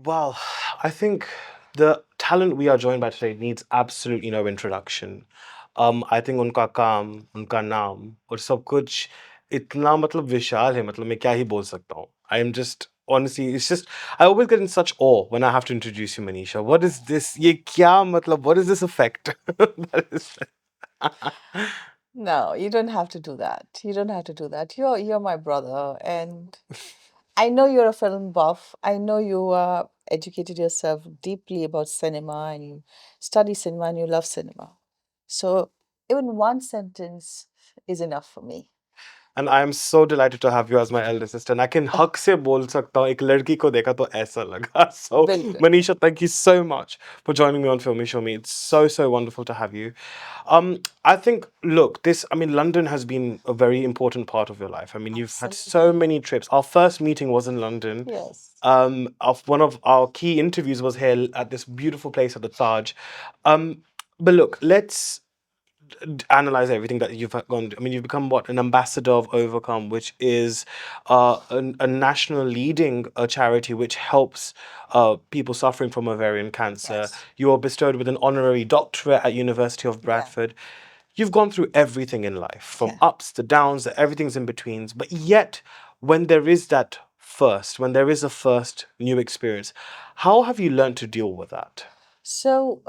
Well, I think the talent we are joined by today needs absolutely no introduction. I think उनका काम, उनका नाम और सब कुछ इतना मतलब विशाल है मतलब मैं क्या ही बोल सकता हूँ. I am just honestly, it's just I always get in such awe when I have to introduce you, Manisha. What is this? ये क्या मतलब? What is this effect? That is. No, you don't have to do that. You don't have to do that. You're my brother, and I know you're a film buff. I know you educated yourself deeply about cinema, and you study cinema, and you love cinema. So even one sentence is enough for me. And I am so delighted to have you as my elder sister. And I can हक से बोल सकता हूँ एक लड़की को देखा तो ऐसा लगा. So Bilkul. Manisha, thank you so much for joining me on Filme Shilmy. It's so wonderful to have you. I think, look, I mean, London has been a very important part of your life. I mean, you've had so Absolutely. many trips. Our first meeting was in London. Yes. One of our key interviews was here at this beautiful place at the Taj. But look, let's analyze everything that you've gone. I mean, you've become what, an ambassador of Overcome, which is a national leading charity which helps people suffering from ovarian cancer. Yes. You are bestowed with an honorary doctorate at University of Yeah. Bradford. You've gone through everything in life, from Yeah. ups to downs, everything's in betweens. But yet, when there is that when there is a first new experience, how have you learned to deal with that? So,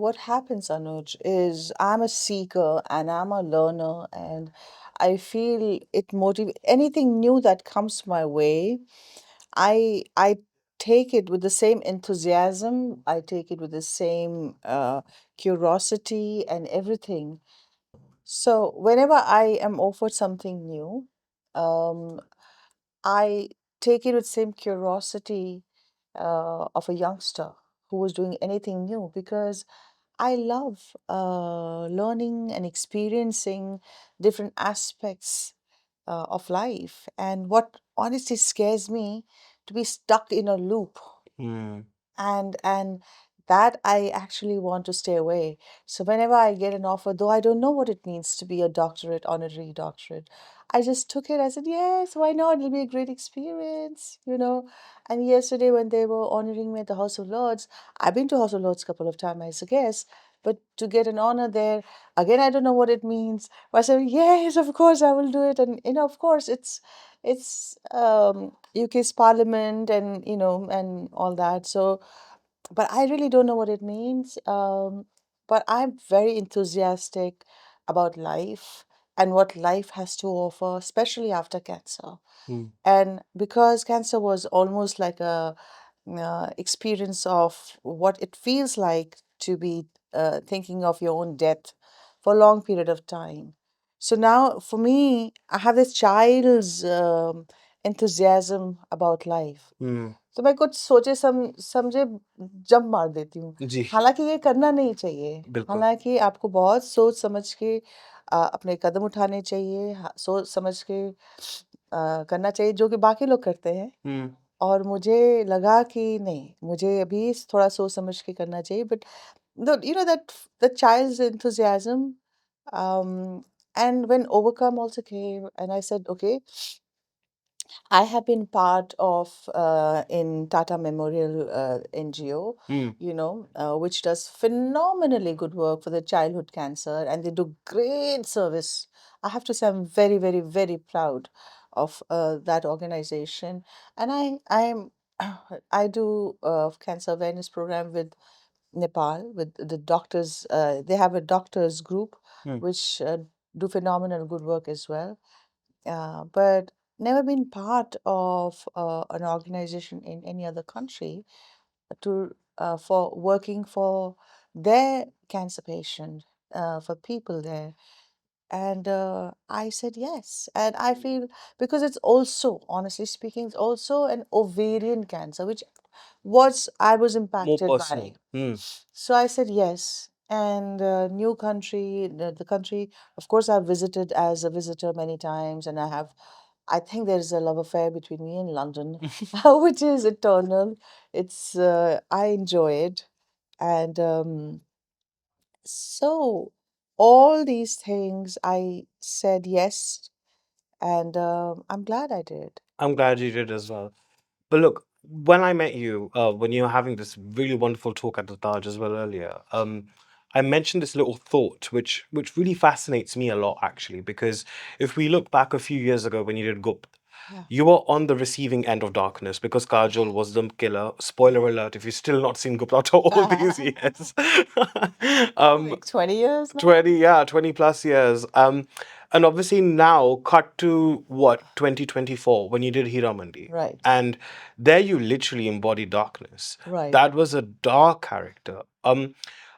what happens, Anuj, is I'm a seeker and I'm a learner, and I feel it motivates anything new that comes my way. I take it with the same enthusiasm. I take it with the same curiosity and everything. So, whenever I am offered something new, um, I take it with same curiosity of a youngster who was doing anything new because I love learning and experiencing different aspects of life. And what honestly scares me to be stuck in a loop, Hmm. and that I actually want to stay away. So whenever I get an offer, though I don't know what it means to be a doctorate, honorary doctorate, I just took it. I said, yes, why not? It'll be a great experience. And yesterday when they were honoring me at the House of Lords, I've been to House of Lords a couple of times as a guest, but to get an honor there, again, I don't know what it means. But I said, yes, of course I will do it. And of course it's UK's parliament and and all that. So but I really don't know what it means. But I'm very enthusiastic about life and what life has to offer, especially after cancer. Hmm. And because cancer was almost like a experience of what it feels like to be thinking of your own death for a long period of time. So now, for me, I have this child's enthusiasm about life. Hmm. तो मैं कुछ सोचे समझे jump मार देती हूँ। जी हालाँकि ये करना नहीं चाहिए। बिल्कुल. हालाँकि आपको बहुत सोच समझ के अपने कदम उठाने चाहिए, सोच समझ के करना चाहिए जो कि बाकी लोग करते हैं। Hmm. और मुझे लगा कि नहीं, मुझे अभी थोड़ा सोच समझ के करना चाहिए but that the child's enthusiasm and when Overcome also came and I said, okay, I have been part of in Tata Memorial NGO, Hmm. which does phenomenally good work for the childhood cancer, and they do great service. I have to say, I'm very, very, very proud of that organization, and I'm I do cancer awareness program with Nepal with the doctors. They have a doctors group Hmm. which do phenomenal good work as well, but never been part of an organization in any other country to for working for their cancer patient for people there. And I said yes. And I feel because it's also, honestly speaking, it's also an ovarian cancer, which I was More impacted by. personal. Hmm. So I said yes. And new country, the country, of course, I've visited as a visitor many times, and I think there's a love affair between me and London, which is eternal. I enjoy it. And so all these things I said yes, and I'm glad I did. I'm glad you did as well. But look, when I met you, when you were having this really wonderful talk at the Taj as well earlier, I mentioned this little thought, which really fascinates me a lot, actually, because if we look back a few years ago when you did Gupt, Yeah. you were on the receiving end of darkness because Kajol was the killer. Spoiler alert, if you've still not seen Gupt after all these years. um, Like 20 years now? 20, yeah, 20 plus years. And obviously now cut to what, 2024 when you did Hiramandi. Right, And there you literally embody darkness. right. That was a dark character.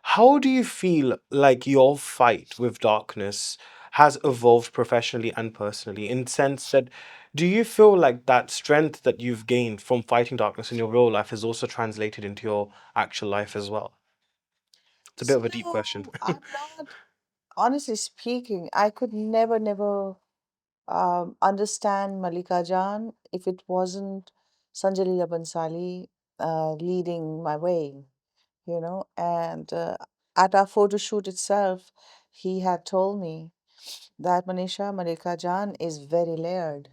How do you feel like your fight with darkness has evolved professionally and personally in sense that do you feel like that strength that you've gained from fighting darkness in your real life is also translated into your actual life as well? It's a bit So of a deep question. no, I'm not. Honestly speaking, I could never understand Malika Jan if it wasn't Sanjay Leela Bansali leading my way, you know. And at our photo shoot itself, he had told me that Manisha Malika Jan is very layered.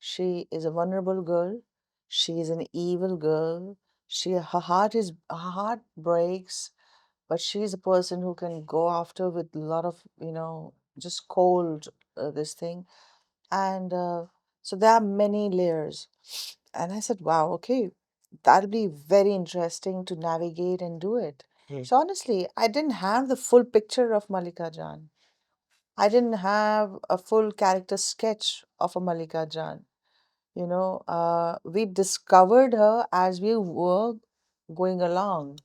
She is a vulnerable girl. She is an evil girl. Her heart breaks, but she's a person who can go after with a lot of, just cold this thing. And so there are many layers. And I said, wow, okay, that'll be very interesting to navigate and do it. Hmm. So honestly, I didn't have the full picture of Malika Jan. I didn't have a full character sketch of a Malika Jan. We discovered her as we were going along,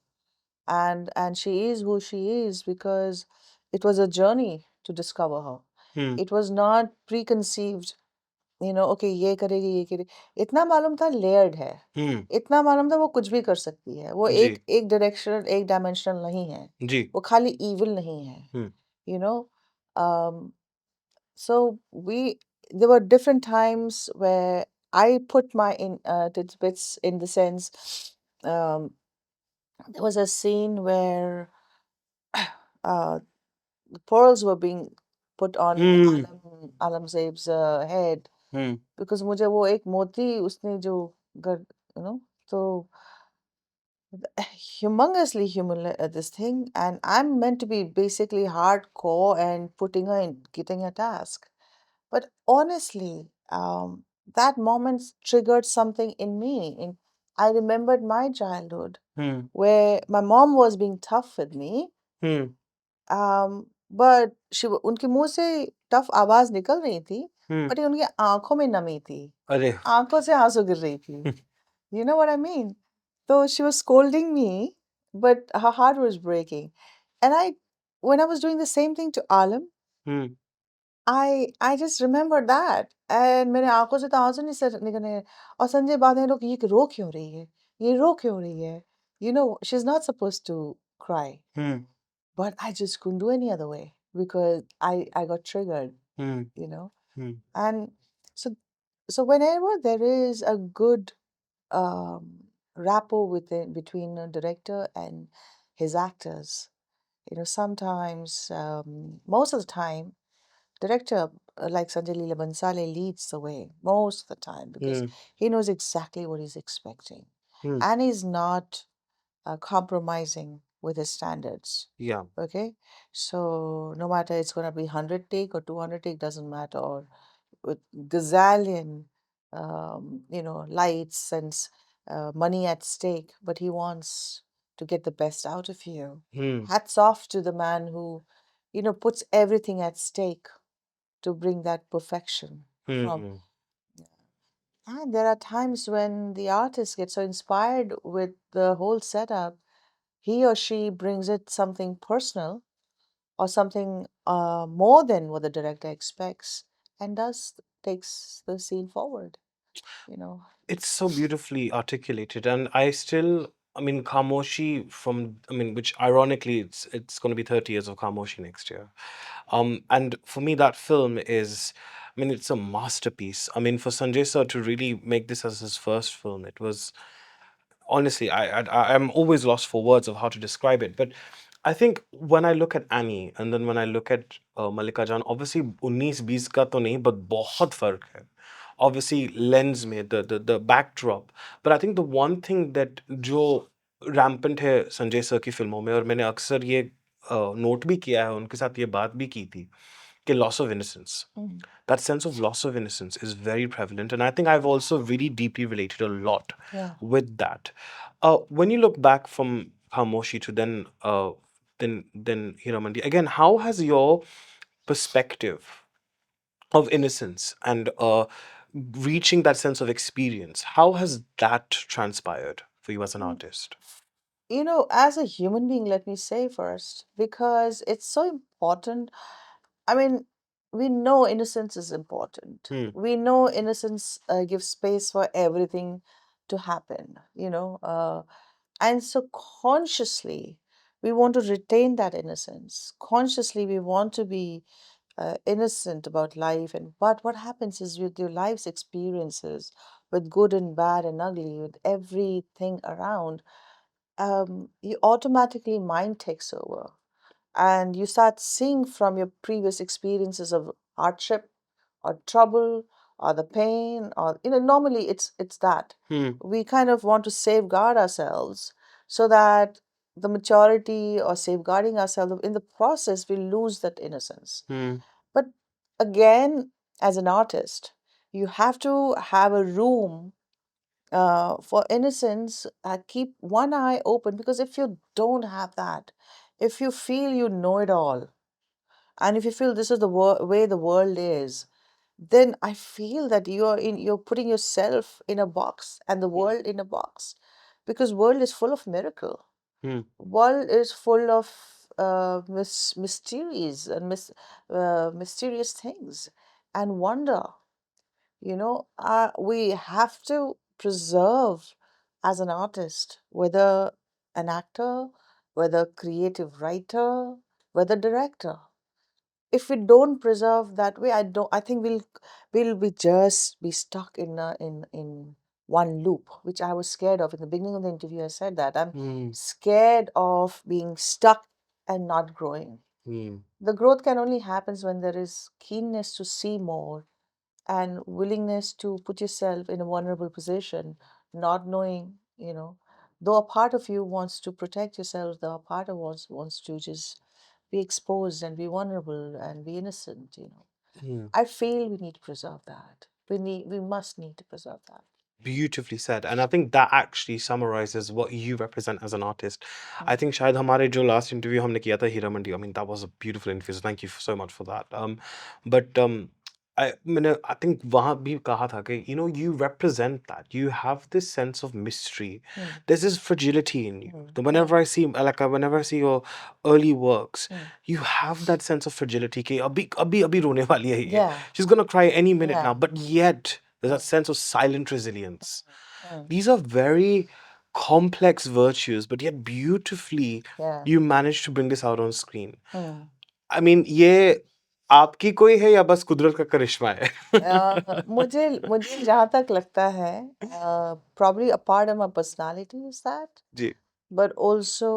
and she is who she is because it was a journey to discover her. Hmm. It was not preconceived, okay, ये करेगी ये करेगी, इतना मालूम था layered है, Hmm. इतना मालूम था वो कुछ भी कर सकती है, वो एक जी, एक डायरेक्शनल एक डायमेंशनल नहीं है, जी। वो खाली evil नहीं है, हुँ, you know. um, so we there were different times where I put my tidbits in the sense, there was a scene where uh, the pearls were being put on hmm, Alam Saib's head hmm, because मुझे वो एक मोती उसने जो कर, तो humongously this thing, and I'm meant to be basically hardcore and putting her in getting a task. But honestly, that moment triggered something in me. I remembered my childhood hmm, where my mom was being tough with me, hmm, but उनके मुंह से tough आवाज निकल रही थी, हुँ। But उनकी आंखों में नमी थी, अरे! आंखों से आंसू गिर रही थी. You know what I mean? So she was scolding me, but her heart was breaking. And when I was doing the same thing to Alam, hmm, I just remember that. And मेरे आंखों से तो आंसू नहीं sir निकल रहे हैं. और संजय बाद में लोग ये रो क्यों रही है? ये रो क्यों रही है? She's not supposed to cry. Hmm, But I just couldn't do any other way because I got triggered, hmm, you know. Hmm, And so so whenever there is a good rapport between a director and his actors, sometimes, most of the time, director like Sanjay Leela Bansale leads the way most of the time because hmm, he knows exactly what he's expecting, hmm. and he's not compromising with his standards. Yeah. Okay, so no matter it's gonna be 100 take or 200 take doesn't matter, or with gazillion, lights and money at stake, but he wants to get the best out of you. Hmm, Hats off to the man who, puts everything at stake to bring that perfection from. Hmm, And there are times when the artist gets so inspired with the whole setup, he or she brings it something personal or something more than what the director expects and does takes the scene forward, you know. it's so beautifully articulated, and I mean, Khamoshi which ironically it's going to be 30 years of Khamoshi next year. And for me, that film is, I mean, it's a masterpiece. I mean, for Sanjay sir to really make this as his first film, it was honestly, I'm always lost for words of how to describe it. But I think when I look at Annie and then when I look at Malika Jan, obviously 19-20 का तो नहीं, but बहुत फर्क है. obviously lens में the backdrop. But I think the one thing that जो rampant है Sanjay sir की फिल्मों में, और मैंने अक्सर ये नोट भी किया है, उनके साथ ये बात भी की थी, कि loss of innocence. That sense of loss of innocence is very prevalent, and I think I've also really deeply related a lot Yeah. with that. When you look back from Khamoshi to then Heeramandi, again, how has your perspective of innocence and reaching that sense of experience, how has that transpired for you as an Mm. artist? You know, as a human being, let me say first, because it's so important. I mean, we know innocence is important. Hmm. We know innocence gives space for everything to happen, and so consciously we want to retain that innocence. Consciously, we want to be innocent about life. And but what happens is with your life's experiences, with good and bad and ugly, with everything around, you automatically mind takes over and you start seeing from your previous experiences of hardship or trouble or the pain, or normally it's that Hmm. we kind of want to safeguard ourselves, so that the maturity or safeguarding ourselves, in the process we lose that innocence. Hmm. But again, as an artist, you have to have a room for innocence. Keep one eye open, because if you don't have that, if you feel you know it all, and if you feel this is the way the world is, then I feel that you're putting yourself in a box and the world in a box, because world is full of miracle. Hmm. World is full of mysteries and mysterious things and wonder. We have to preserve as an artist, whether an actor, whether creative writer, whether director. If we don't preserve that way, I think we'll be just be stuck in one loop, which I was scared of in the beginning of the interview. I said that I'm Hmm. scared of being stuck and not growing. Hmm. The growth can only happens when there is keenness to see more and willingness to put yourself in a vulnerable position, not knowing, though a part of you wants to protect yourself, though a part of wants to just be exposed and be vulnerable and be innocent. Hmm. I feel we need to preserve that. We must need to preserve that. Beautifully said, and I think that actually summarizes what you represent as an artist. I Mm. think शायद हमारे जो last interview हमने किया था Heera Mandi, I mean that was a beautiful interview, so thank you so much for that. But I think वहाँ भी कहा था कि you represent that, you have this sense of mystery, Mm. there's this fragility in you. Mm. So whenever I see your early works, Mm. you have that sense of fragility कि अभी रोने वाली है ये, Yeah. she's gonna cry any minute now, Yeah. but yet there's that Mm. sense of silent resilience. Mm. These are very complex virtues, but yet beautifully Yeah. you manage to bring this out on screen. Mm. I mean, ये आपकी कोई है या बस कुदरत का करिश्मा है? मुझे मुझे जहाँ तक लगता है, probably a part of my personality is that, ji. but also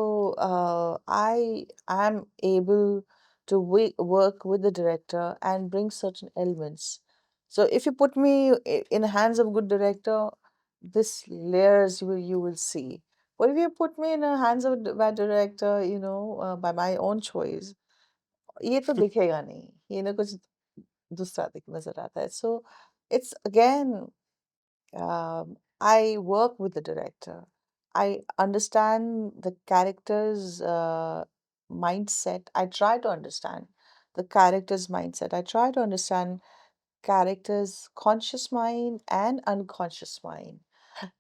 I am able to work with the director and bring certain elements. So if you put me in the hands of a good director, this layers you will see. But if you put me in the hands of a bad director, by my own choice, ये तो दिखेगा नहीं, कुछ दूसरा नजर आता है. So it's again, I work with the director. I understand the character's mindset. I try to understand the character's mindset. I try to understand character's conscious mind and unconscious mind,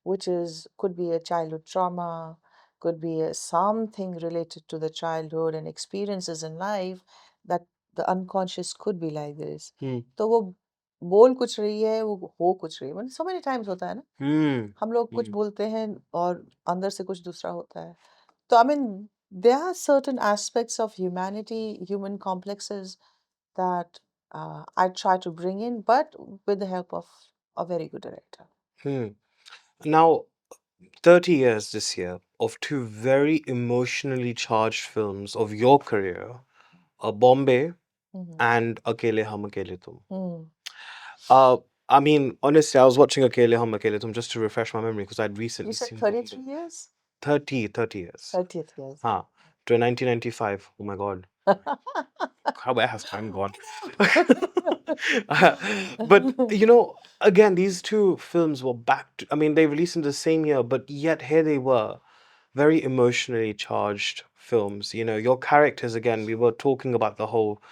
which is could be a childhood trauma, could be something related to the childhood and experiences in life, that the unconscious could be like this. Hmm. तो वो बोल कुछ रही है, वो हो कुछ रही है. मतलब so many times होता है ना, Hmm. हम लोग कुछ Hmm. बोलते हैं और अंदर से कुछ दूसरा होता है. तो I mean, there are certain aspects of humanity, human complexes, that I try to bring in, but with the help of a very good director. Hmm. Now, 30 years this year of two very emotionally charged films of your career, Bombay Mhm. and Akele Hum Akele Tum. Mm. Uh, I mean, honestly, I was watching Akele Hum Akele Tum just to refresh my memory because I'd You recently said seen Bombay. 33 years? 30 years. 30th years. Huh. To 1995. Oh my God. How where has time gone? But again, these two films were back to, I mean, they released in the same year, but yet here they were, very emotionally charged films. Your characters, again, we were talking about the whole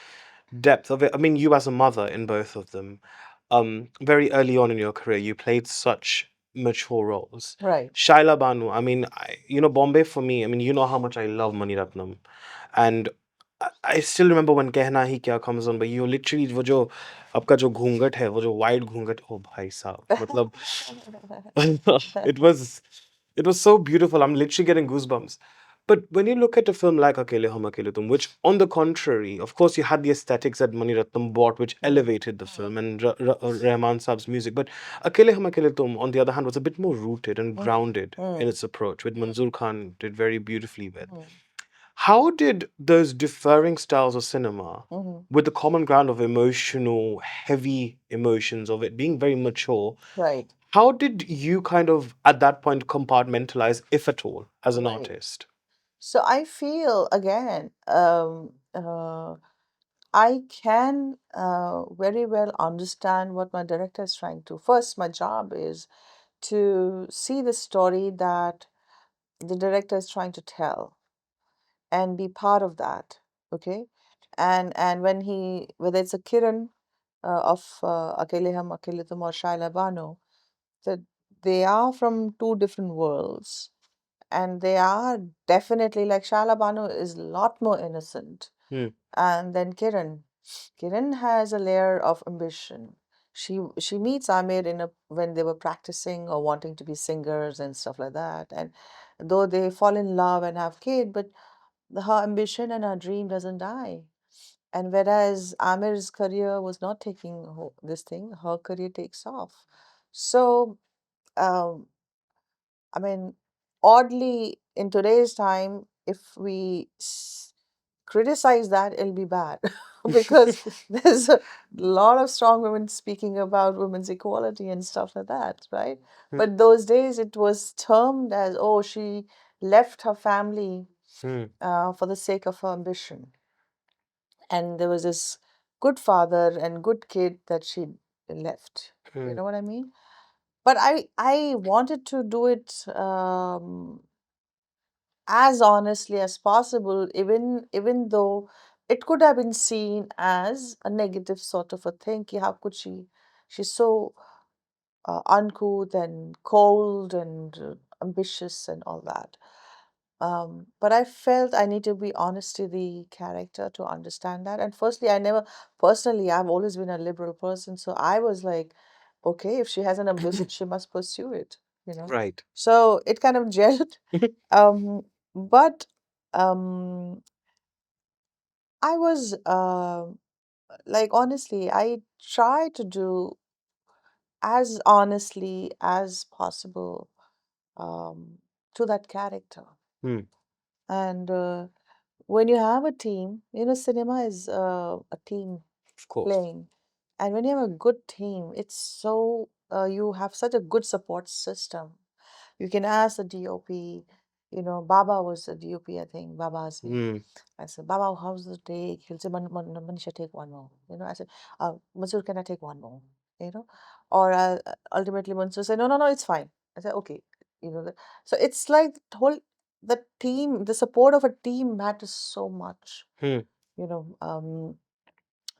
depth of it. I mean, you as a mother in both of them, very early on in your career, you played such mature roles. Right. Shaila Banu, I mean, Bombay for me, I mean, you know how much I love Mani Ratnam. And I still remember when Kehna Hi Kya comes on, but you literally, वो जो आपका जो घूंघट है, वो जो wide घूंघट, oh भाई साहब, मतलब it was it was so beautiful. I'm literally getting goosebumps. But when you look at a film like Akele Hum Akele Tum, which, on the contrary, of course, you had the aesthetics that Mani Ratnam brought, which elevated the film, and Rahman Saab's music. But Akele Hum Akele Tum, on the other hand, was a bit more rooted and grounded in its approach, which Manzoor Khan did very beautifully with. How did those differing styles of cinema, with the common ground of emotional, heavy emotions, of it being very mature, Right. how did you kind of, at that point, compartmentalize, if at all, as an Right. artist? So I feel again, I can very well understand what my director is trying to. First, my job is to see the story that the director is trying to tell and be part of that. Okay, and when he, whether it's a Kiran of Akele Hum Akele Tum or Shaila Bano, that they are from two different worlds, and they are definitely, like, Shaila Bano is a lot more innocent, Hmm. and then Kiran has a layer of ambition. She meets Amir in a when they were practicing or wanting to be singers and stuff like that, and though they fall in love and have kid, but her ambition and her dream doesn't die. And whereas Amir's career was not taking this thing, her career takes off. So, um, I mean, oddly, in today's time, if we criticize that, it'll be bad because there's a lot of strong women speaking about women's equality and stuff like that, right? Hmm. But those days it was termed as, oh, she left her family Hmm. for the sake of her ambition. And there was this good father and good kid that she left. You Hmm. know what I mean? But I wanted to do it as honestly as possible, even though it could have been seen as a negative sort of a thing. Ki how could she? She's so uncouth and cold and ambitious and all that. But I felt I need to be honest to the character to understand that. And firstly, I never personally, I've always been a liberal person, so I was like, okay, if she has an ambition, she must pursue it, you know. Right. So it kind of gelled. Um, but um, I was like, honestly, I try to do as honestly as possible to that character. Hmm. And when you have a team, cinema is a team Of course. playing. And when you have a good team, it's so, you have such a good support system. You can ask the DOP, Baba was the DOP, I think, Baba Azmi. Hmm. I said, Baba, how's the take? He'll say, Manisha, take one more. I said, Mansur, can I take one more? You know, or ultimately Mansur said, no, no, no, it's fine. I said, okay. So it's like the team, the support of a team matters so much. Hmm. You know,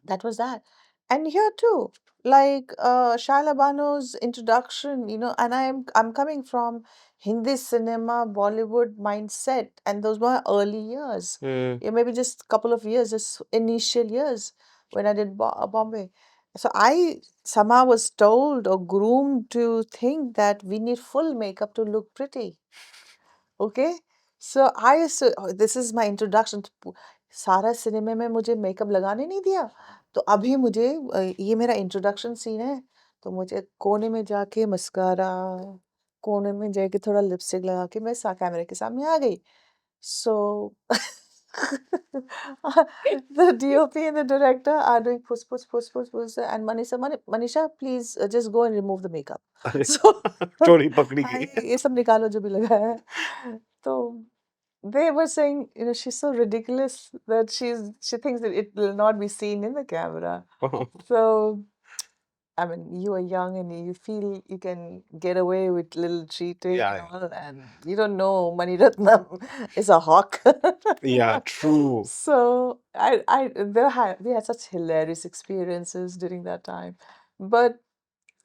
that was that. And here too, like Shaila Bano's introduction, and I'm coming from Hindi cinema, Bollywood mindset, and those were early years. Hmm. Yeah, maybe just a couple of years, just initial years when I did Bombay. So I somehow was told or groomed to think that we need full makeup to look pretty. Okay, so this is my introduction to सारा cinema में मुझे makeup लगाने नहीं दिया, तो अभी मुझे ये मेरा इंट्रोडक्शन सीन है, तो मुझे कोने में जाके मस्कारा, कोने में जाके थोड़ा लिपस्टिक लगा के मैं कैमरे के सामने आ गई. So The DOP and the director are doing push, and Manisha, please just go and remove the makeup. So, चोरी पकड़ी हाँ, गई. ये सब निकालो जो भी लगा है. तो they were saying, she's so ridiculous that she thinks that it will not be seen in the camera. So, I mean, you are young and you feel you can get away with little cheating and Yeah, all, and you don't know Mani Ratnam is a hawk. yeah, true. So we had such hilarious experiences during that time, but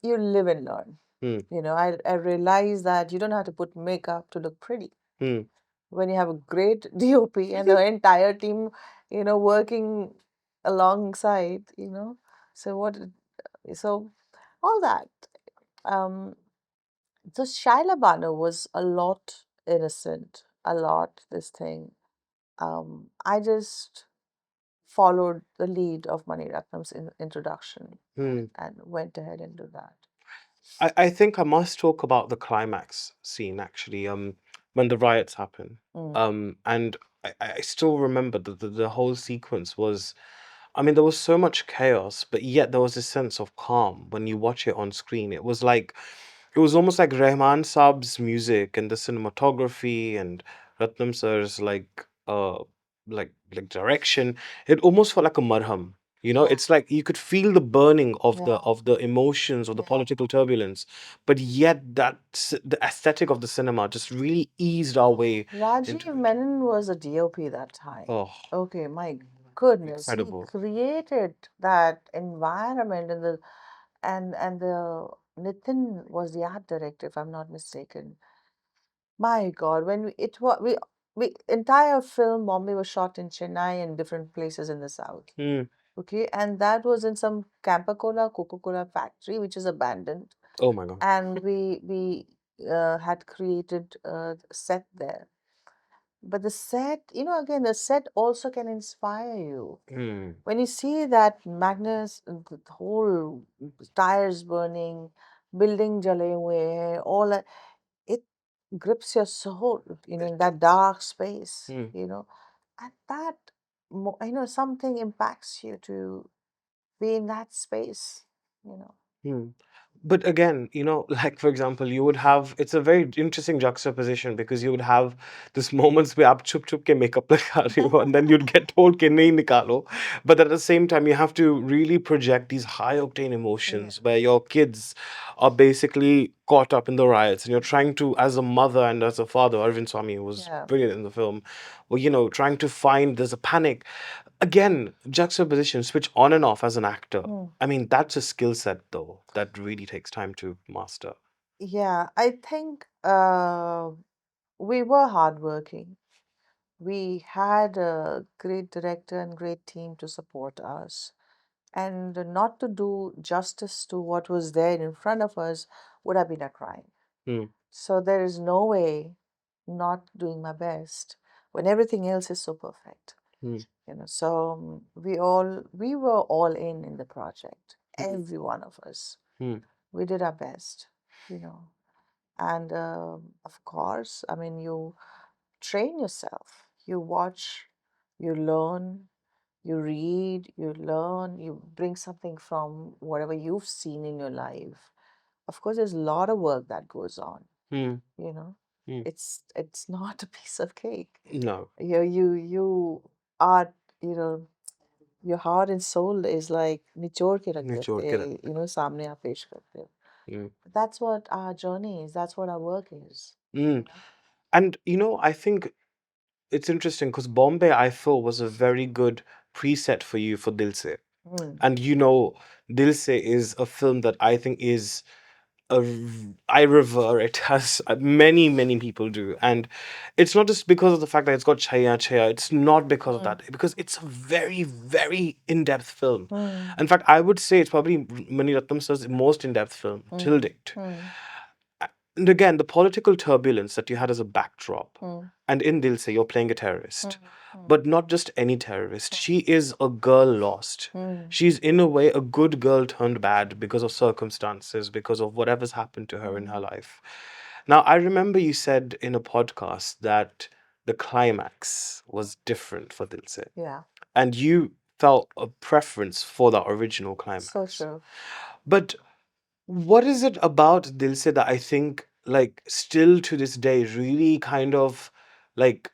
you live and learn. Hmm. I realized that you don't have to put makeup to look pretty Hmm. when you have a great DOP and the entire team, working alongside. So so all that. Um, so Shaila Bano was a lot innocent, a lot this thing. I just followed the lead of Mani Ratnam's introduction Hmm. and went ahead and do that. I think I must talk about the climax scene actually. When the riots happen. Mm. And I still remember the whole sequence was. I mean, there was so much chaos, but yet there was a sense of calm when you watch it on screen. It was almost like Rahman Saab's music and the cinematography and Ratnam sir's like direction. It almost felt like a marham. Yeah. It's like you could feel the burning of the Yeah. emotions of the Yeah. political turbulence, but yet the aesthetic of the cinema just really eased our way into Rajiv it. Menon was a DOP that time. Oh, Okay, my goodness, he incredible. created that environment and the Nitin was the art director, if I'm not mistaken. My God, when we entire film Bombay was shot in Chennai and different places in the south. Hmm. Okay, and that was in some Coca-Cola factory, which is abandoned, Oh my God. and we had created a set there. But the set, again, the set also can inspire you. Hmm. When you see that Magnus, the whole tires burning, building jale hue hai, all that, it grips your soul, It in that does. dark space, Hmm. and that, something impacts you to be in that space, you know. Hmm. But again, like for example, you would have it's a very interesting juxtaposition because you would have this moments where aap chup chup ke makeup lagha rahe ho, and then you'd get told ke nahi nikalo. But at the same time, you have to really project these high octane Yeah. emotions where your kids are basically caught up in the riots, and you're trying to, as a mother and as a father, Arvind Swamy was Yeah. brilliant in the film, or trying to find there's a panic. Again, juxtaposition, switch on and off as an actor. Mm. I mean, that's a skill set, though, that really takes time to master. Yeah, I think we were hardworking. We had a great director and great team to support us. And not to do justice to what was there in front of us would have been a crime. Hmm. So there is no way not doing my best when everything else is so perfect. Hmm. So we were all in the project. Every one of us. Hmm. We did our best, and of course, I mean, you train yourself. You watch, you learn, you read, you learn, you bring something from whatever you've seen in your life. Of course, there's a lot of work that goes on, Hmm. you know. Hmm. It's not a piece of cake. No. You are, you know, your heart and soul is like निचोड़ के रख निचोड़ देते के हैं, रखते सामने आप पेश करते हो. हैं. Hmm. That's what our journey is. That's what our work is. Hmm. And I think it's interesting because Bombay, I thought, was a very good preset for you for Dil Se. Mm. And Dil Se is a film that I think is I revere it as many, many people do. And it's not just because of the fact that it's got Chaya Chaya. It's not because of Mm. that. Because it's a very, very in-depth film. Mm. In fact, I would say it's probably Mani Ratnam sir's most in-depth film till Mm. date. Mm. And again, the political turbulence that you had as a backdrop. Mm. And in Dil Se, you're playing a terrorist. Mm. But not just any terrorist. She is a girl lost. Mm. She's, in a way, a good girl turned bad because of circumstances, because of whatever's happened to her in her life. Now, I remember you said in a podcast that the climax was different for Dil Se. Yeah. And you felt a preference for the original So climax. true. But what is it about Dil Se that I think, like, still to this day, really kind of like,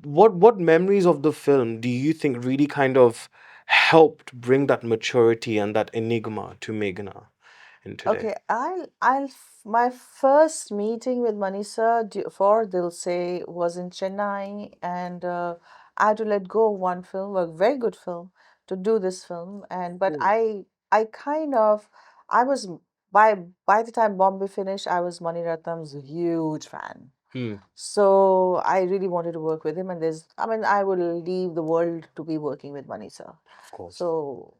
what memories of the film do you think really kind of helped bring that maturity and that enigma to Meghna in today? Okay, my first meeting with Manisha for Dil Se was in Chennai, and I had to let go of one film, a very good film, to do this film. And but Hmm. I kind of, I was by the time Bombay finished, I was Mani Ratnam's huge fan. Hmm. So I really wanted to work with him, and I mean, I would leave the world to be working with Manisha. Of course. So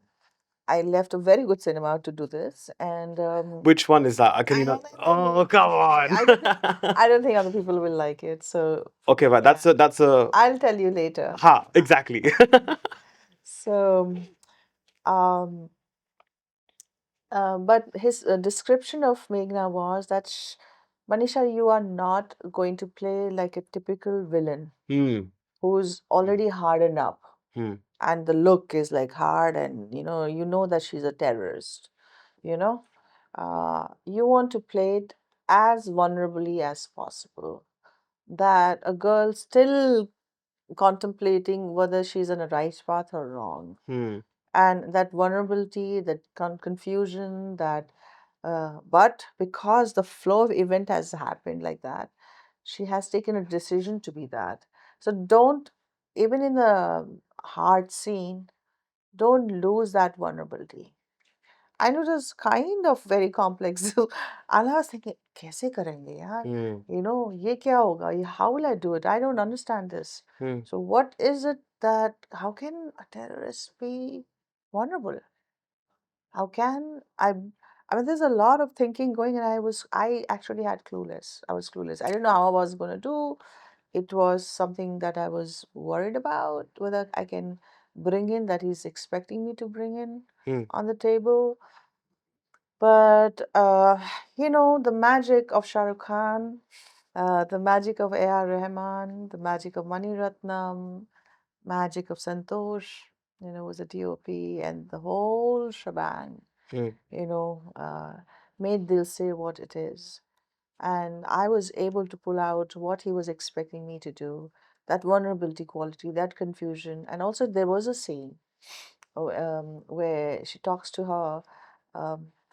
I left a very good cinema to do this, and Which one is that? Can you I not? don't think Oh, come on. I don't think other people will like it. So Okay, but yeah, that's a I'll tell you later. ha, exactly. So um, but his description of Meghna was that Manisha, you are not going to play like a typical villain Hmm. who's already hardened up, Hmm. and the look is like hard, and you know that she's a terrorist. You know, you want to play it as vulnerably as possible. That a girl still contemplating whether she's on a right path or wrong, Hmm. and that vulnerability, that confusion, that but because the flow of event has happened like that, she has taken a decision to be that. So don't, even in the hard scene, don't lose that vulnerability. I know it was kind of very complex. So, and I was thinking, कैसे करेंगे यार? Hmm. ये क्या होगा? How will I do it? I don't understand this. Hmm. So what is it that, how can a terrorist be vulnerable? How can I mean, there's a lot of thinking going, and I actually had clueless. I was clueless. I didn't know how I was going to do. It was something that I was worried about, whether I can bring in that he's expecting me to bring in Hmm. on the table. But the magic of Shah Rukh Khan, the magic of A.R. Rahman, the magic of Mani Ratnam, magic of Santosh, was a DOP, and the whole shebang, Hmm. you know, uh, made Dil Se what it is. And I was able to pull out what he was expecting me to do, that vulnerability quality, that confusion. And also, there was a scene where she talks to her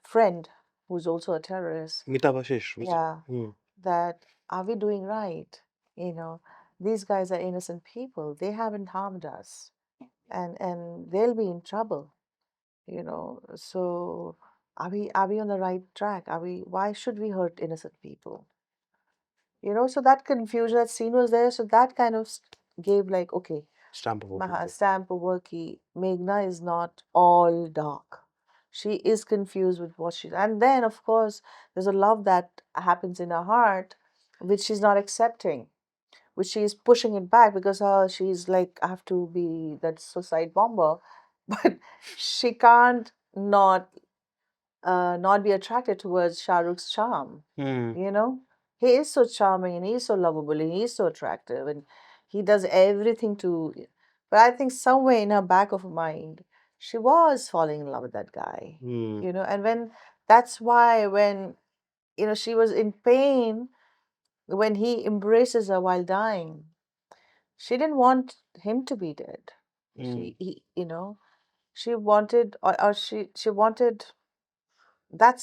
friend, who's also a terrorist. Mitabashish. Yeah, Hmm. that are we doing right? These guys are innocent people. They haven't harmed us, and they'll be in trouble. So are we on the right track? Are we? Why should we hurt innocent people? So that confusion, that scene was there. So that kind of gave like, okay, Stamp of approval. stamp over key. Meghna is not all dark. She is confused with what she, and then of course there's a love that happens in her heart, which she's not accepting, which she's pushing it back because she's like, I have to be that suicide bomber, but she can't not be attracted towards Shah Rukh's charm. Hmm. You know, he is so charming and he's so lovable and he's so attractive and he does everything to. But I think somewhere in her back of her mind, she was falling in love with that guy. Hmm. And when that's why when she was in pain when he embraces her while dying, she didn't want him to be dead. Hmm. She wanted, or she wanted. That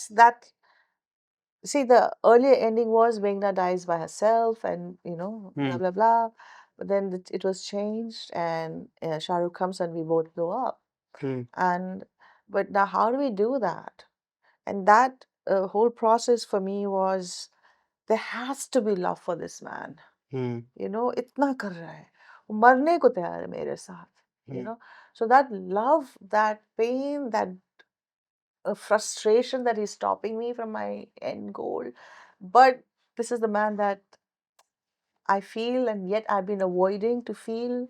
See, the earlier ending was Meghna dies by herself and, blah, Hmm. blah, blah. But then it was changed and Shah Rukh comes and we both blow up. Hmm. And, but now how do we do that? And that whole process for me was, there has to be love for this man. Hmm. इतना कर रहा है. वो मरने को तैयार है मेरे साथ. Hmm. So that love, that pain, that a frustration that he's stopping me from my end goal. But this is the man that I feel, and yet I've been avoiding to feel,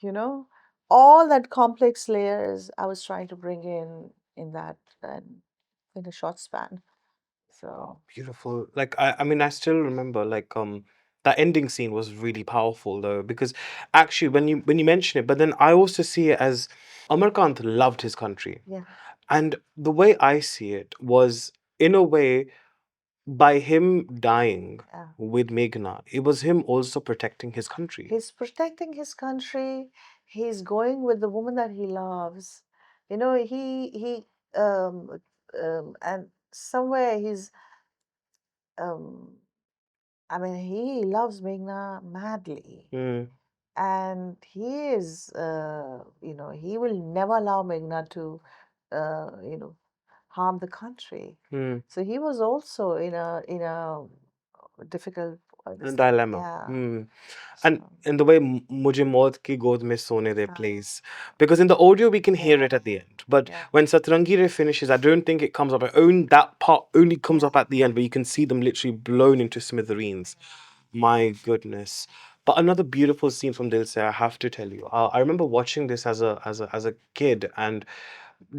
you know, all that complex layers I was trying to bring in that and in a short span. Wow, So beautiful. Like I mean, I still remember like That ending scene was really powerful though, because actually when you mention it, but then I also see it as Amarkant loved his country. Yeah. And the way I see it was, in a way, by him dying Yeah. with Meghna, it was him also protecting his country. He's protecting his country. He's going with the woman that he loves. You know, and somewhere um, I mean, he loves Meghna madly. Mm, And he is, he will never allow Meghna to, harm the country. mm. So he was also in a difficult, this thing. Dilemma. Yeah. Mm. And So, in the way Mujhe Maut Ki God Mein Sone De ah, plays, because in the audio we can hear it at the end, but yeah, when Satrangi Re finishes, I don't think it comes up. That part only comes up at the end, where you can see them literally blown into smithereens. My goodness. But another beautiful scene from Dil Se, I have to tell you. I remember watching this as a kid, and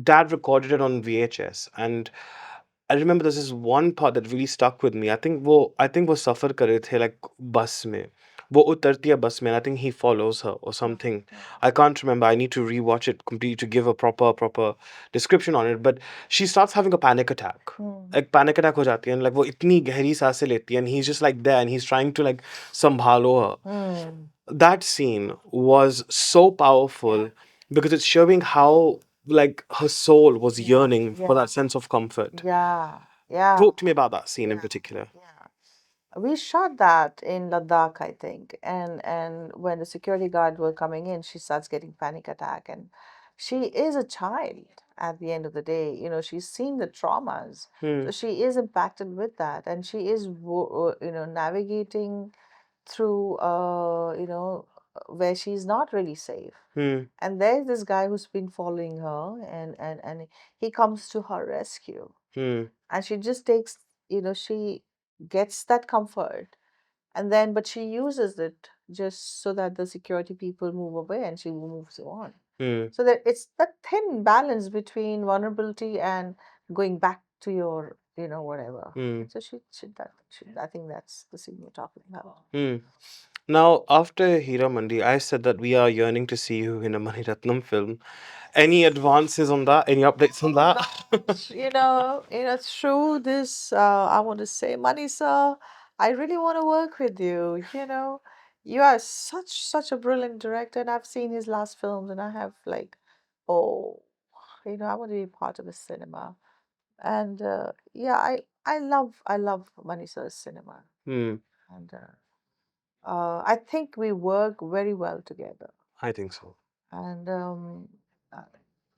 Dad recorded it on VHS, and I remember there's this one part that really stuck with me. I think वो सफर कर रहे थे, like bus में. वो उतरती है bus में, and I think he follows her or something. I can't remember. I need to rewatch it completely to give a proper description on it. But she starts having a panic attack. Like panic attack हो जाती है, and like वो इतनी गहरी सांसें लेती है, and he's just like there, and he's trying to like संभालो her. That scene was so powerful because it's showing how like her soul was yearning for that sense of comfort. yeah, yeah, Talk to me about that scene in particular. yeah. We shot that in Ladakh, I think, and when the security guard were coming in, she starts getting panic attack, and she is a child at the end of the day. You know, she's seen the traumas, Hmm. so she is impacted with that, and she is, navigating through, where she's not really safe. Hmm. And there's this guy who's been following her, and he comes to her rescue, Hmm. and she just takes, she gets that comfort, and then but she uses it just so that the security people move away and she moves on. Hmm. So that it's that thin balance between vulnerability and going back to your, whatever. Hmm. So I think that's the scene you're talking about. Hmm. Now, after Heeramandi, I said that we are yearning to see you in a Mani Ratnam film. Any advances on that? Any updates on that? Through this, I want to say, Manisa, I really want to work with you. You are such a brilliant director, and I've seen his last films, and I have like, oh, I want to be part of his cinema. And yeah, I love Manisa's cinema, Hmm. and I think we work very well together. I think so. And uh,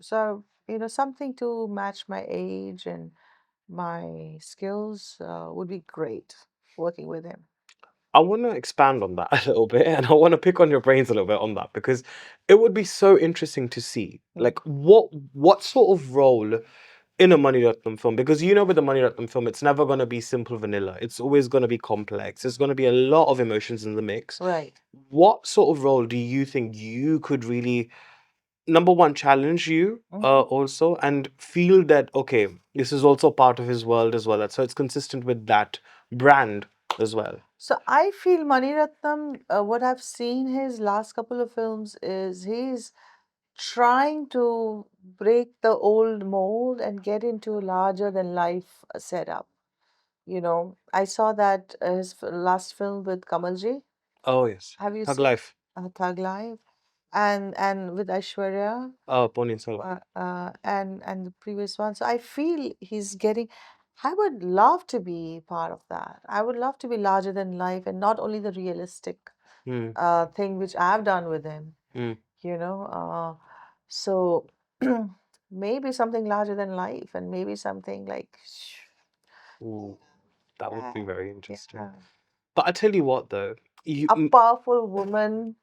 so something to match my age and my skills would be great working with him. I want to expand on that a little bit, and I want to pick on your brains a little bit on that, because it would be so interesting to see, like, what sort of role in a Mani Ratnam film, because with the Mani Ratnam film, it's never going to be simple vanilla. It's always going to be complex. There's going to be a lot of emotions in the mix. Right. What sort of role do you think you could really, number one, challenge you also, and feel that, okay, this is also part of his world as well, so it's consistent with that brand as well? So I feel Mani Ratnam, what I've seen his last couple of films is he's trying to break the old mold and get into a larger than life setup. I saw that his last film with Kamalji. Oh, yes. Have you Thug seen Life. Thug Life? And with Aishwarya, Poniyin Selvan. and the previous one. So I feel he's getting. I would love to be part of that. I would love to be larger than life, and not only the realistic Hmm. thing which I've done with him. Hmm. You know, so maybe something larger than life, and maybe something like, Ooh, that would be very interesting. yeah, But I tell you what, though, a powerful woman.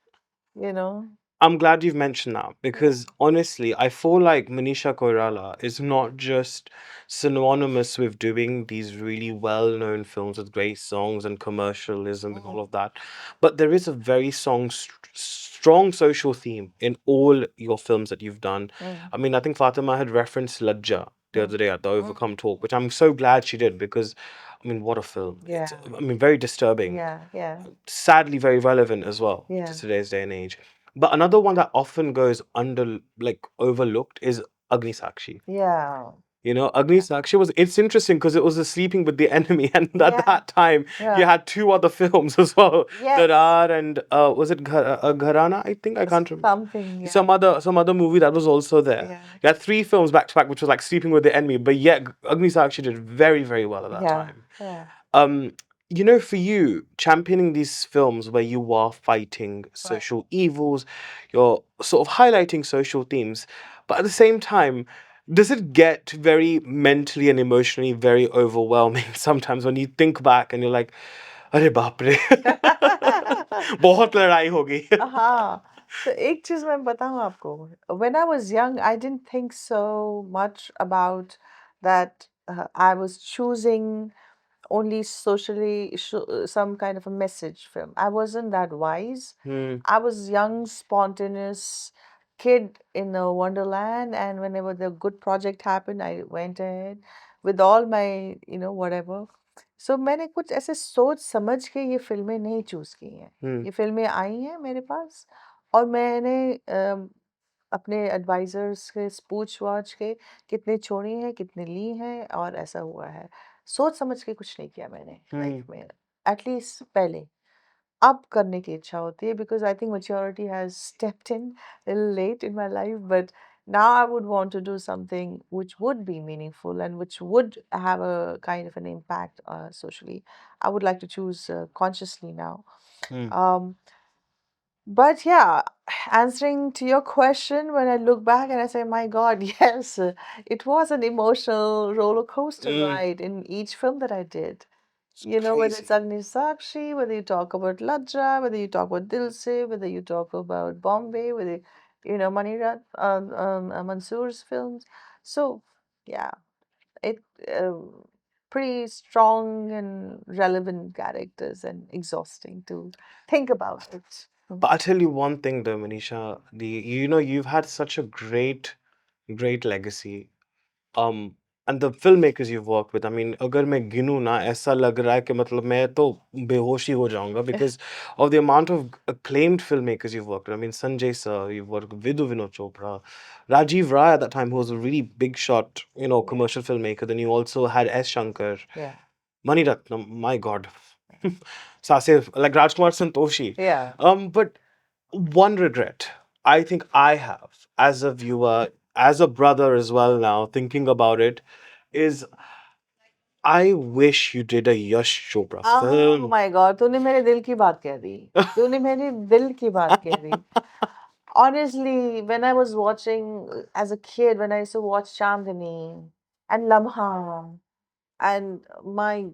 You know, I'm glad you've mentioned that, because honestly, I feel like Manisha Koirala is not just synonymous with doing these really well-known films with great songs and commercialism and all of that, but there is a very strong social theme in all your films that you've done. Mm. I mean, I think Fatima had referenced Lajja. the other day at the Overcome talk, which I'm so glad she did because, I mean, what a film! It's, Yeah. I mean, very disturbing, Yeah. Yeah. sadly very relevant as well to Yeah. today's day and age. But another one that often goes under, like overlooked, is Agni Sakshi. Yeah. You know, Agni Sakshi was, it's interesting because it was a sleeping with the enemy, and at Yeah. that time you Yeah. had two other films as well, Yes. Darar and was it Gharana? I think I can't remember. Something. Yeah. Some other movie that was also there. Yeah. You had three films back to back, which was like sleeping with the enemy, but yet Agni Sakshi did very very well at that Yeah. time. Yeah. Um, you know, for you, championing these films where you are fighting Right. social evils, you're sort of highlighting social themes, but at the same time, does it get very mentally and emotionally very overwhelming sometimes when you think back and you're like, अरे बाप रे बहुत लड़ाई हो गई हाँ, तो एक चीज मैं बताऊं आपको. When I was young, I didn't think so much about that. I was choosing only socially some kind of a message film. I wasn't that wise. Hmm. I was young, spontaneous kid in a wonderland, and whenever the good project happened, I went ahead with all my, whatever. So मैंने कुछ ऐसे सोच समझ के ये फिल्में नहीं choose की हैं. Hmm. ये फिल्में आई हैं मेरे पास, और मैंने अपने एडवाइजर्स से पूछ वाछ के कितने छोड़ी हैं, कितने ली हैं, और ऐसा हुआ है. सोच समझ के कुछ नहीं किया मैंने Hmm. लाइफ में, एटलीस्ट पहले. अब करने की इच्छा होती है because I think maturity has stepped in a little late in my life, but now I would want to do something which would be meaningful and which would have a kind of an impact socially. I would like to choose consciously now. Hmm. um, but yeah, answering to your question, when I look back and I say, my God, yes, it was an emotional roller coaster Hmm. ride in each film that I did. It's Whether it's crazy. Agni Sakshi, whether you talk about Ladra, whether you talk about Dil Se, whether you talk about Bombay, whether, Mani Mansoor's films. So, yeah, it pretty strong and relevant characters and exhausting to think about it. But I'll tell you one thing though, Manisha, you've had such a great legacy. um and the filmmakers you've worked with, I mean, अगर मैं गिनूं ना, ऐसा लग रहा है कि मतलब मैं तो बेहोश ही हो जाऊंगा because of the amount of acclaimed filmmakers you've worked with. I mean, Sanjay sir, you've worked with Vidhu Vinod Chopra, Rajiv Rai at that time, who was a really big shot, Yeah. commercial filmmaker. Then you also had S. Shankar, Yeah. Mani Ratnam, my God, Sase, like Rajkumar Santoshi. Yeah. But one regret I think I have as a viewer, as a brother as well now, thinking about it, is I wish you did a Yash Chopra Oh film. my God, तूने मेरे दिल की बात कह दी. तूने मेरे दिल की बात कह दी. Honestly, when I was watching as a kid, when I used to watch Chandani and Lamha, and my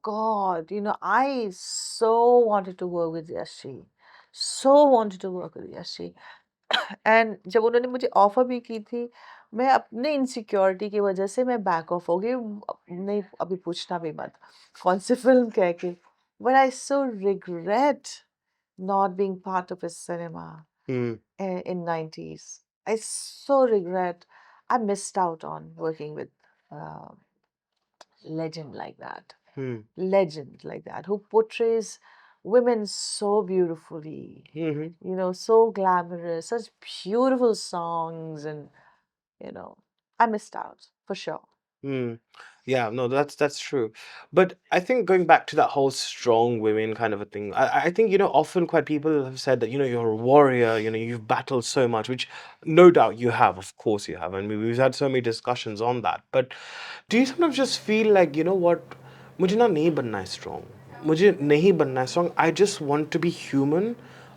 God, I so wanted to work with Yashi. So wanted to work with Yashi. And जब उन्होंने मुझे offer भी की थी, मैं अपने insecurity की वजह से मैं बैक ऑफ हो गई. नहीं, अभी पूछना भी मत कौन सी फिल्म कह के. But I so regret not being part of his cinema Hmm. in 90s. I so regret I missed out on working with uh, legend like that. Hmm. Legend like that who portrays women so beautifully, Hmm. so glamorous, such beautiful songs, and you know, I missed out for sure. Hmm. Yeah, no, that's true. But I think going back to that whole strong women kind of a thing, I think, often quite people have said that, you're a warrior, you've battled so much, which no doubt you have, of course you have. And we've had so many discussions on that. But do you sometimes just feel like, you know what, मुझे ना नहीं बनना है strong. मुझे नहीं बनना है strong. I just want to be human.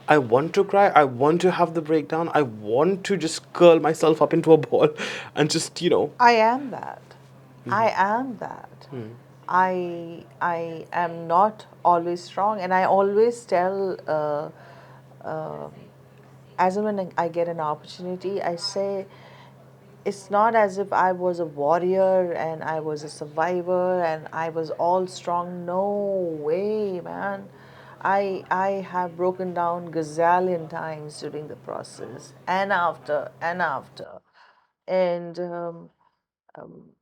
I want to cry. I want to have the breakdown. I want to just curl myself up into a ball and just. I am that. I am that. I am not always strong, and I always tell uh, as and when I get an opportunity, I say it's not as if I was a warrior and I was a survivor and I was all strong. No way, man. I have broken down gazillion times during the process and after and after. And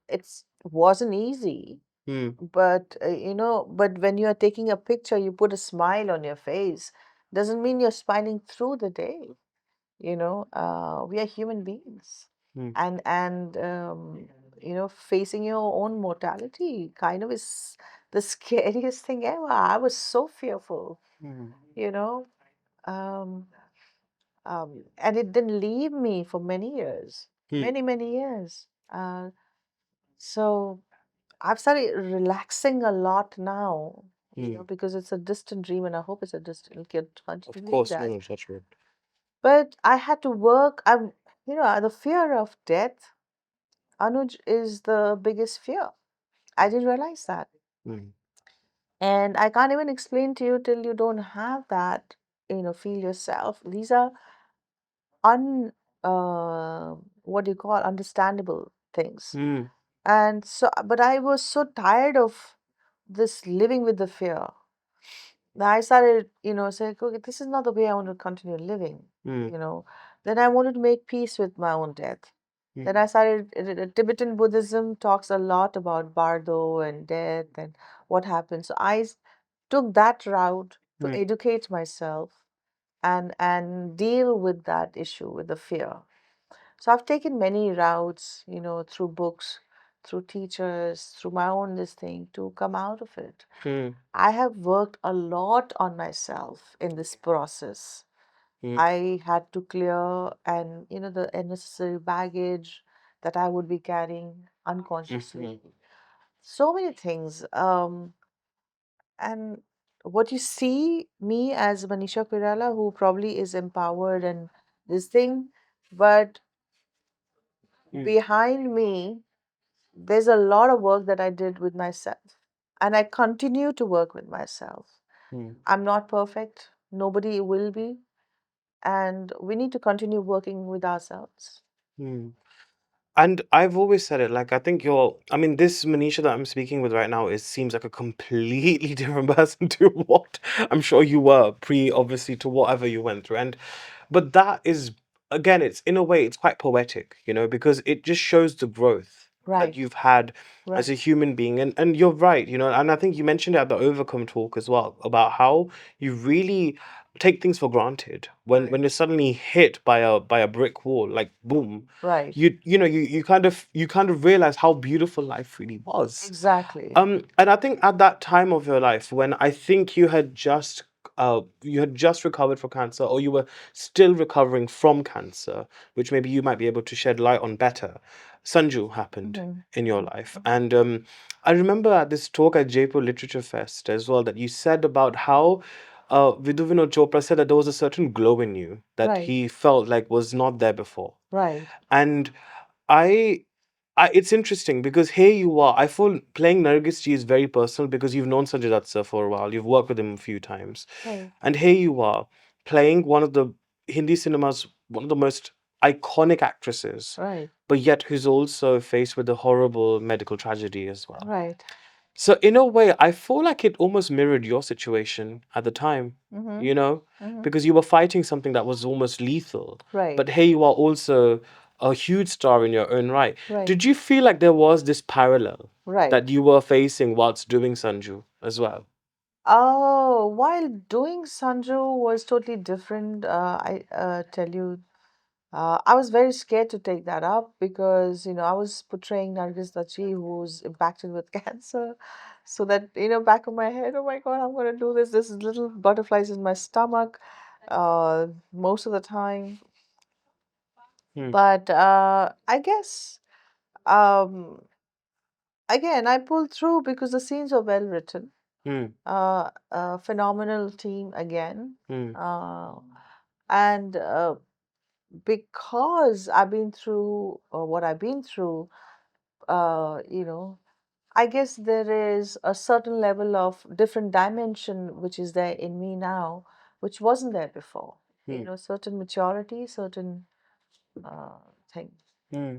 It's wasn't easy, Hmm. but but when you are taking a picture, you put a smile on your face. Doesn't mean you're smiling through the day. We are human beings, Hmm. and facing your own mortality kind of is the scariest thing ever. I was so fearful, Hmm. you know. Um, and it didn't leave me for many years, Hmm. many years. So I've started relaxing a lot now, Hmm. because it's a distant dream, and I hope it's a distant, it'll Of continue to be course, no, that. no, such would. But I had to work. The fear of death, Anuj, is the biggest fear. I didn't realize that. Hmm. And I can't even explain to you till you don't have that, feel yourself. These are un what do you call understandable things. Hmm. And so, but I was so tired of this living with the fear. Then I started, saying, okay, this is not the way I want to continue living, Hmm. you know. Then I wanted to make peace with my own death. Then Hmm. I started, Tibetan Buddhism talks a lot about bardo and death and what happens. So took that route to Hmm. educate myself and deal with that issue, with the fear. So I've taken many routes, through books, through teachers, through my own this thing to come out of it. Hmm. I have worked a lot on myself in this process. Hmm. I had to clear and the unnecessary baggage that I would be carrying Hmm. unconsciously. So many things. And what you see me as Manisha Koirala, who probably is empowered and this thing, but Hmm. behind me, there's a lot of work that I did with myself. And I continue to work with myself. Hmm. I'm not perfect. Nobody will be. And we need to continue working with ourselves. Hmm. And I've always said it, like, I think I mean, this Manisha that I'm speaking with right now seems like a completely different person to what I'm sure you were obviously, to whatever you went through. But that is, again, it's in a way, it's quite poetic, because it just shows the growth that Right, you've had as right, a human being. And you're right, and I think you mentioned it at the Overcome talk as well, about how you really take things for granted when right, you're suddenly hit by a brick wall, like boom, right. you kind of realize how beautiful life really was. Exactly. And I think at that time of your life, when I think you had just recovered from cancer, or you were still recovering from cancer, which maybe you might be able to shed light on better, Sanju happened Hmm. in your Hmm. life. Hmm. And I remember at this talk at Jaipur Literature Fest as well, that you said about how Vidhu Vinod Chopra said that there was a certain glow in you that Right, he felt like was not there before. right, And I it's interesting because here you are. I feel playing Nargis Ji is very personal because you've known Sanjay Dutt sir for a while. You've worked with him a few times. right, And here you are playing one of the Hindi cinema's one of the most iconic actresses, right, but yet who's also faced with a horrible medical tragedy as well. right. So in a way, I feel like it almost mirrored your situation at the time, Mm-hmm. you know, Mm-hmm. because you were fighting something that was almost lethal. Right, But here you are also a huge star in your own right. right, Did you feel like there was this parallel right. that you were facing whilst doing Sanju as well? Oh, while doing Sanju was totally different. I tell you, I was very scared to take that up because I was portraying Nargis Dachi, who's impacted with cancer. So that back of my head, oh my God, I'm gonna do this. This is little butterflies in my stomach, most of the time. Hmm. But I guess um, again, I pulled through because the scenes were well written. Hmm. A phenomenal team again. Hmm. Uh, and because I've been through what I've been through, uh, you know, I guess there is a certain level of different dimension which is there in me now, which wasn't there before. Hmm. Certain maturity, certain uh, thing. Hmm.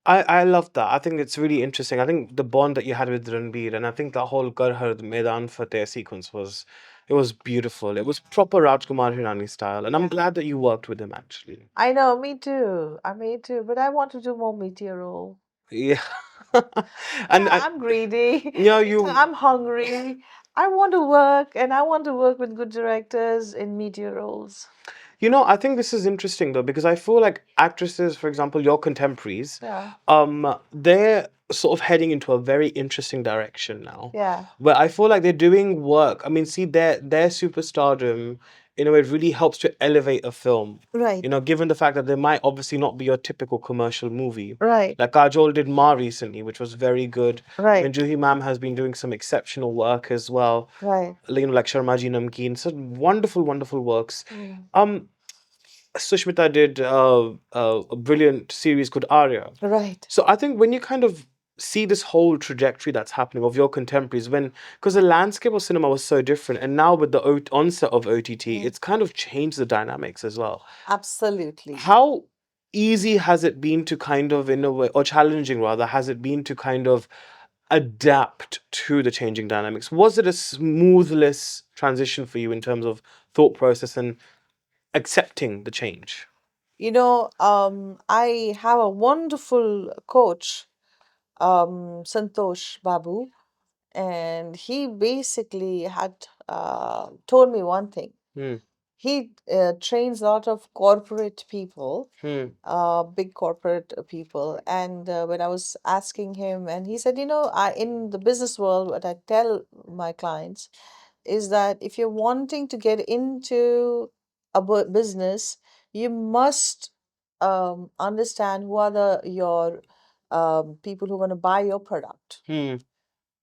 I love that. I think it's really interesting. I think the bond that you had with Ranbir, and I think the whole Kar Har Maidan Fateh sequence was beautiful. It was proper Rajkumar Hirani style, and I'm Yeah. glad that you worked with him actually. I know, me too. Me too. But I want to do more meteor role. Yeah. Yeah, And I'm greedy. you know, you I'm hungry. I want to work, and I want to work with good directors in media roles. You know, I think this is interesting though, because I feel like actresses, for example, your contemporaries, Yeah, they're sort of heading into a very interesting direction now. yeah, Where I feel like they're doing work. I mean, see, their superstardom, in a way, really helps to elevate a film. right, You know, given the fact that there might obviously not be your typical commercial movie. right, Like Kajol did Ma recently, which was very good. I mean, right, Juhi Ma'am has been doing some exceptional work as well. right. You know, like Sharma Ji Namkeen. So wonderful, wonderful works. Mm. Sushmita did a brilliant series called Arya. Right. So I think when you kind of see this whole trajectory that's happening of your contemporaries, when because the landscape of cinema was so different, and now with the onset of OTT, Mm. it's kind of changed the dynamics as well. Absolutely. How easy has it been to kind of, in a way, or challenging rather, has it been to kind of adapt to the changing dynamics? Was it a smoothless transition for you in terms of thought process and accepting the change? I have a wonderful coach, Santosh Babu, and he basically had told me one thing. Hmm. He trains a lot of corporate people, Hmm. big corporate people. And when I was asking him, and he said, in the business world, what I tell my clients is that if you're wanting to get into a business, you must understand who are your people who are going to buy your product, Hmm.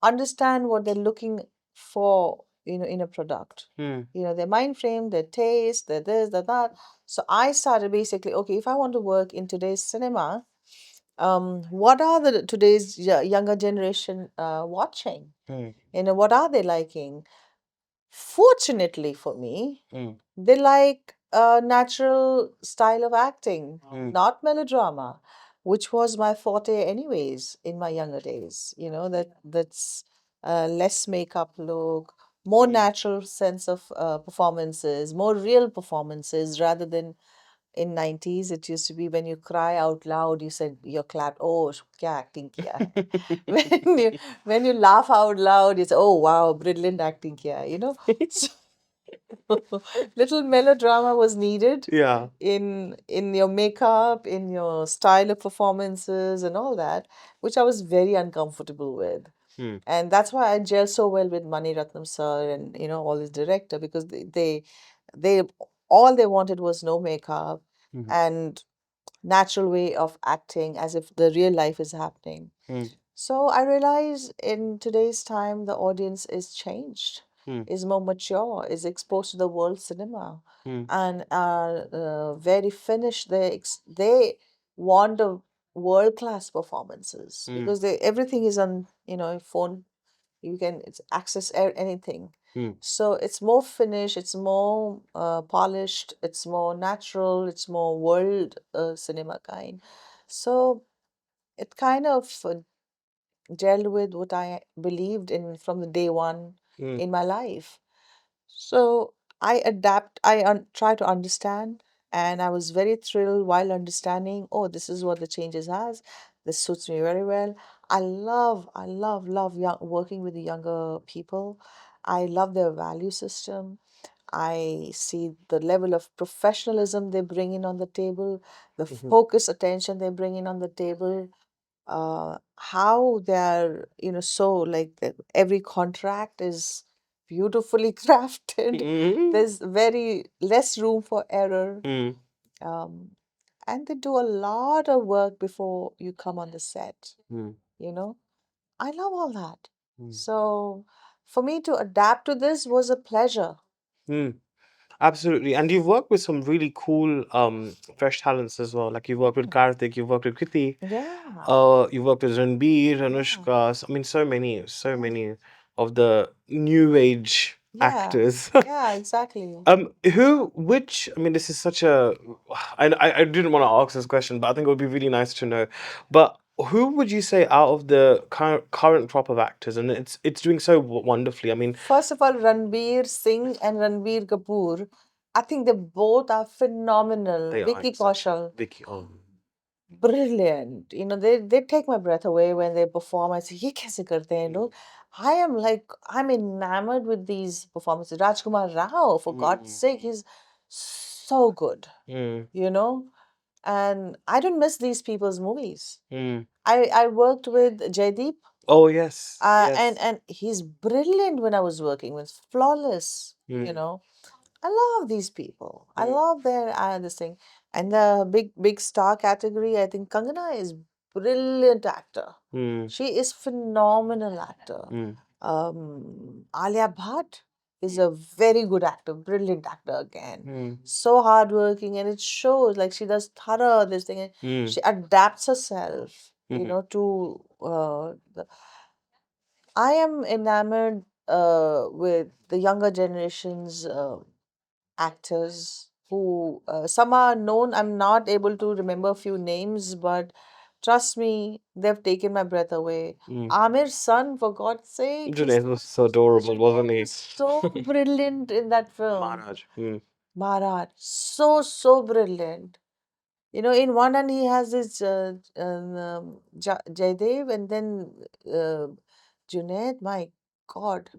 understand what they're looking for, in a product, Hmm. their mind frame, their taste, their this, their that. So I started basically, okay, if I want to work in today's cinema, what are the today's younger generation watching? Hmm. What are they liking? Fortunately for me, Hmm. they like a natural style of acting, Hmm. not melodrama, which was my forte anyways in my younger days. That's less makeup look, more natural sense of performances, more real performances rather than in 90s it used to be when you cry out loud, you said you're clapped. Oh, kya acting kiya hai. When you laugh out loud, you say, oh wow, brilliant acting kiya hai, So little melodrama was needed Yeah. in your makeup, in your style of performances and all that, which I was very uncomfortable with. Hmm. And that's why I gel so well with Mani Ratnam sir and all his director, because they all they wanted was no makeup Hmm. and natural way of acting as if the real life is happening. Hmm. So I realize in today's time, the audience is changed, Hmm. is more mature, is exposed to the world cinema, Hmm. and are very finished. They want the world class performances Hmm. because everything is on phone. You can access anything. Hmm. So it's more finished, it's more polished, it's more natural, it's more world cinema kind. So it kind of gelled with what I believed in from the day one Hmm. in my life. So I adapt, try to understand, and I was very thrilled while understanding, oh, this is what the changes has. This suits me very well. I love working with the younger people. I love their value system. I see the level of professionalism they bring in on the table, the Mhm. focus, attention they bring in on the table, how they're so like every contract is beautifully crafted. Mhm. There's very less room for error, Hmm. um, and they do a lot of work before you come on the set. Hmm. you know I love all that. Hmm. So for me to adapt to this was a pleasure. Hmm. Absolutely. And you've worked with some really cool fresh talents as well. Like you've worked with Karthik, you've worked with Kriti, Yeah, you've worked with Ranbir, yeah, Anushka. I mean, so yeah, many of the new age yeah, actors. yeah, exactly. Which, I mean, this is such a, I didn't want to ask this question, but I think it would be really nice to know. But who would you say out of the current crop of actors, and it's doing so wonderfully. I mean, First of all, Ranbir Singh and Ranbir Kapoor, I think they both are phenomenal. they are Vicky exceptional. Kaushal, Vicky, oh, brilliant. They take my breath away when they perform. I say, "ये कैसे करते हैं लोग?" I am like, I'm enamored with these performances. Rajkumar Rao, for God's sake, he's so good, Mm. you know. And I don't miss these people's movies. Mm. I worked with Jaideep, Oh yes, and yes. he's brilliant when I was working with, flawless, you Mm. know. I love these people. I Mm. love their this thing. And the big star category, I think Kangana is brilliant actor. Mm. She is phenomenal actor. Mm. Alia Bhatt is a very good actor, brilliant actor again. Mm. So hardworking, and it shows like she does thorough this thing, and Mm. she adapts herself, Mm. to I am enamored with the younger generations actors who some are known. I'm not able to remember a few names, but trust me, they've taken my breath away. Mm. Amir's son, for God's sake, Junaid was so adorable, wasn't Junaid he? was so brilliant in that film. Maharaj. Mm. Maharaj, so brilliant. In one hand he has this Jaidev, and then uh, Junaid. My God.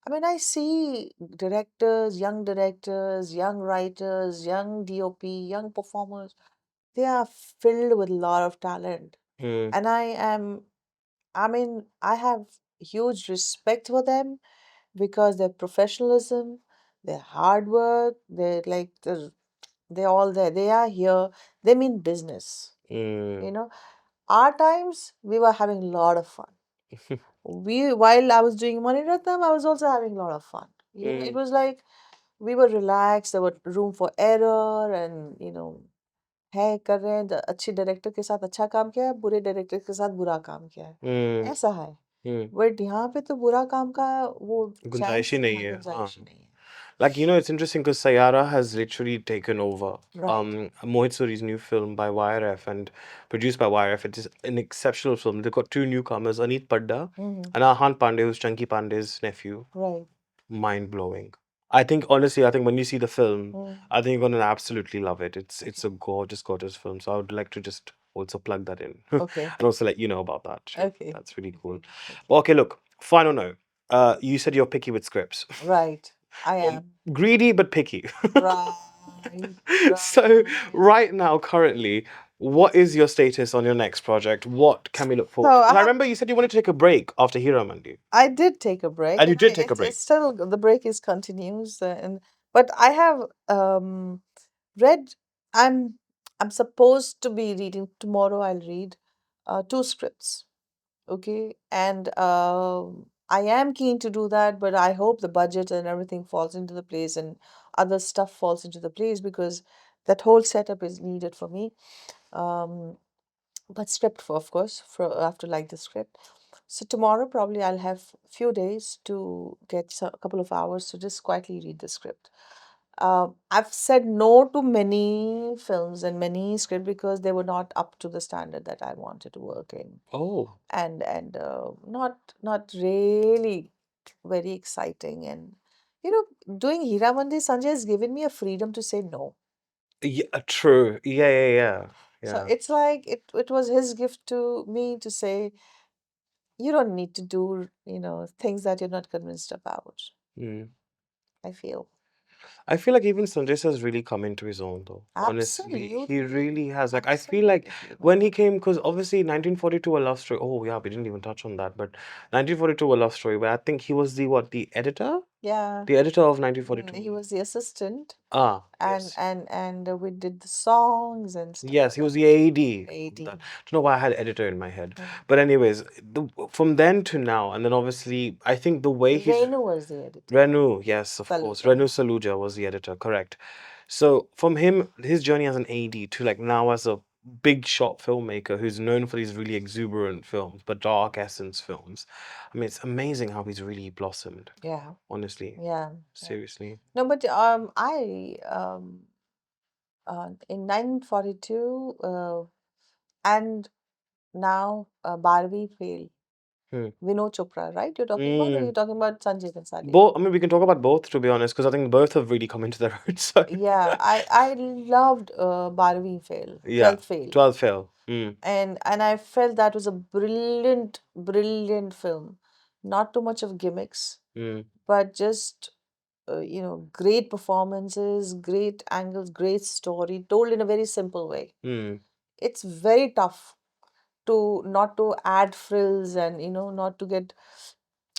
I mean, I see directors, young writers, young DOP, young performers. They are filled with a lot of talent. Mm. And I mean, I have huge respect for them because their professionalism, their hard work, they're all there. They are here. They mean business. Mm. You know, our times, we were having a lot of fun. While I was doing Mani Ratnam, I was also having a lot of fun. It Mm. was like we were relaxed. There was room for error, and है कर रहे हैं अच्छे director के साथ अच्छा काम किया है, बुरे डायरेक्टर के साथ बुरा काम किया है, Mm. ऐसा है। Mm. बट यहाँ पे तो बुरा काम का वो गुंजाइश ही चांस, नहीं हाँ, है, हाँ. गुंजाइश ही नहीं है। Like, it's interesting because Sayara has literally taken over. Right. Mohit Suri's new film by YRF and produced by YRF. It is an exceptional film. They've got two newcomers, Aneet Padda Mm-hmm. and Ahan Pandey, who's Chunky Pandey's nephew. Right. Mind blowing. I think honestly, I think when you see the film, Mm. I think you're gonna absolutely love it. It's a gorgeous, gorgeous film. So I would like to just also plug that in Okay. and also let you know about that too. Okay. That's really cool. Okay. Okay. Well, okay, look, final note. You said you're picky with scripts. Right. I am. Greedy but picky. Right. So Right. right now, currently, what is your status on your next project? What can we look So forward to? 'Cause I remember you said you wanted to take a break after Heeramandi. I did take a break, And you and did take a break. it's still, the break is continues, and but I have read. I'm I'm supposed to be reading tomorrow. I'll read two scripts. Okay, and I am keen to do that, but I hope the budget and everything falls into the place, and other stuff falls into the place, because that whole setup is needed for me. Um, but script, for of course, for I have to like the script. So tomorrow probably I'll have few days to get a couple of hours to just quietly read the script. I've said no to many films and many scripts because they were not up to the standard that I wanted to work in, Oh, and not really very exciting. And doing Hiramandi, Sanjay has given me a freedom to say no. yeah, true. Yeah, yeah, yeah, So yeah. it's like it was his gift to me to say, you don't need to do, things that you're not convinced about, Mm. I feel. I feel like even Sanjay has really come into his own, though. Honestly, he Absolutely. really has. Like, I feel like Absolutely, when he man. came, because obviously 1942 a love story. Oh yeah, we didn't even touch on that. But 1942 a love story, where I think he was the what, the editor, Yeah. the editor of He 1942. was the assistant, Ah, and yes. we did the songs and stuff Yes, like he was that. the AD of that. AD. Don't know why I had editor in my head. Mm. But anyways, from then to now, and then obviously, I think the way he's Renu was the editor. Renu, yes, of course. Saluja. Renu Saluja was the editor, correct. So from him, his journey as an AD to like now as a big shot filmmaker who's known for these really exuberant films, but dark essence films. I mean, it's amazing how he's really blossomed, Yeah. honestly. Yeah. Yeah. Seriously. No, but I in 1942 and now Barbie failed. Hmm. Vinod Chopra, right? You're talking about, or Mm. you're talking about Sanjay Bansali? Both. I mean, we can talk about both, to be honest, because I think both have really come into their own. So Yeah, I loved Barwi Fail, yeah, 12th Fail. 12 fail. Mm. And I felt that was a brilliant, brilliant film. Not too much of gimmicks, Mm. but just great performances, great angles, great story, told in a very simple way. Mm. It's very tough to not to add frills and not to get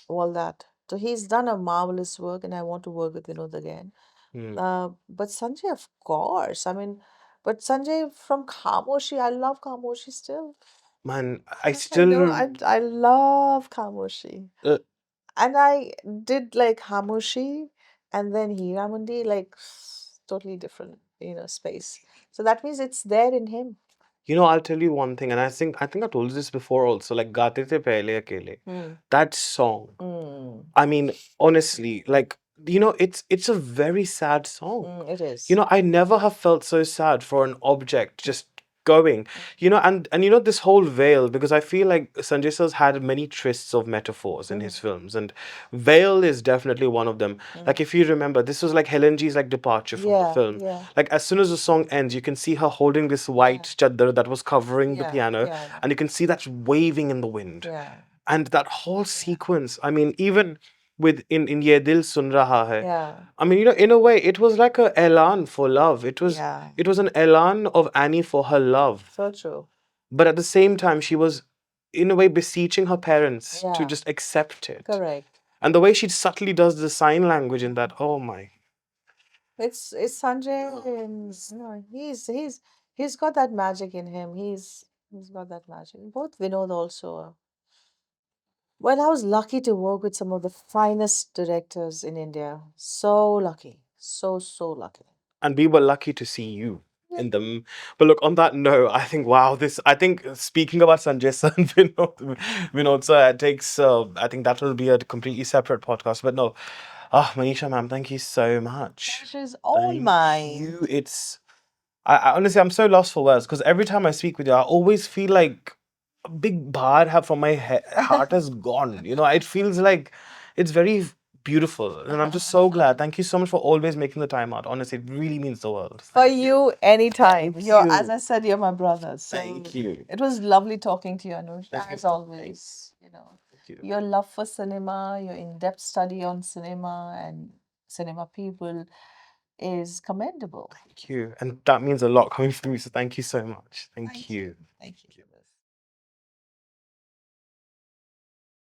all that. So he's done a marvelous work, and I want to work with Vinod again. Mm. But Sanjay, of course. I mean, but Sanjay from Khamoshi, I love Khamoshi still. Man, I I know, still. I love Khamoshi. Uh, And I did like Khamoshi and then Heeramandi, like totally different, space. So that means it's there in him. I'll tell you one thing, and I think I told you this before also. Like Gaate The Pehle Akele, Mm. that song. Mm. I mean, honestly, like it's a very sad song. It is. I never have felt so sad for an object just going. And this whole veil, because I feel like Sanjay Sir's had many twists of metaphors in his films, and veil is definitely one of them. Like if you remember, this was like Helen G's like departure from the Yeah, film. yeah, Like as soon as the song ends, you can see her holding this white chadar that was covering the yeah, piano, yeah, and you can see that waving in the wind. yeah, And that whole sequence, I mean, even with in Ye Dil Sun Raha Hai, yeah, I mean, in a way, it was like a elan for love. It was yeah. it was an elan of Annie for her love. So true. But at the same time, she was, in a way, beseeching her parents to Yeah, just accept it. correct. And the way she subtly does the sign language in that, oh my. It's Sanjay, and he's got that magic in him. He's got that magic. Both Vinod also. Well, I was lucky to work with some of the finest directors in India. So lucky. So lucky. And we were lucky to see you in them. But look, on that note, I think wow, I think speaking about Sanjay Sir and Vinod sir, it takes. I think that will be a completely separate podcast. But no, Manisha ma'am, thank you so much. Pleasure is all Thank mine. you. I honestly, I'm so lost for words because every time I speak with you, I always feel like a big bar have from my heart has gone. It feels like it's very beautiful, and I'm just so glad. Thank you so much for always making the time out. Honestly, it really means the world. For Thank you. you, anytime. Thank As you. I said, you're my brother. So Thank you. it was lovely talking to you, Anush, as Thank always. you. Your love for cinema, your in-depth study on cinema and cinema people is commendable. Thank you. And that means a lot coming from you. So thank you so much. Thank you. Thank you.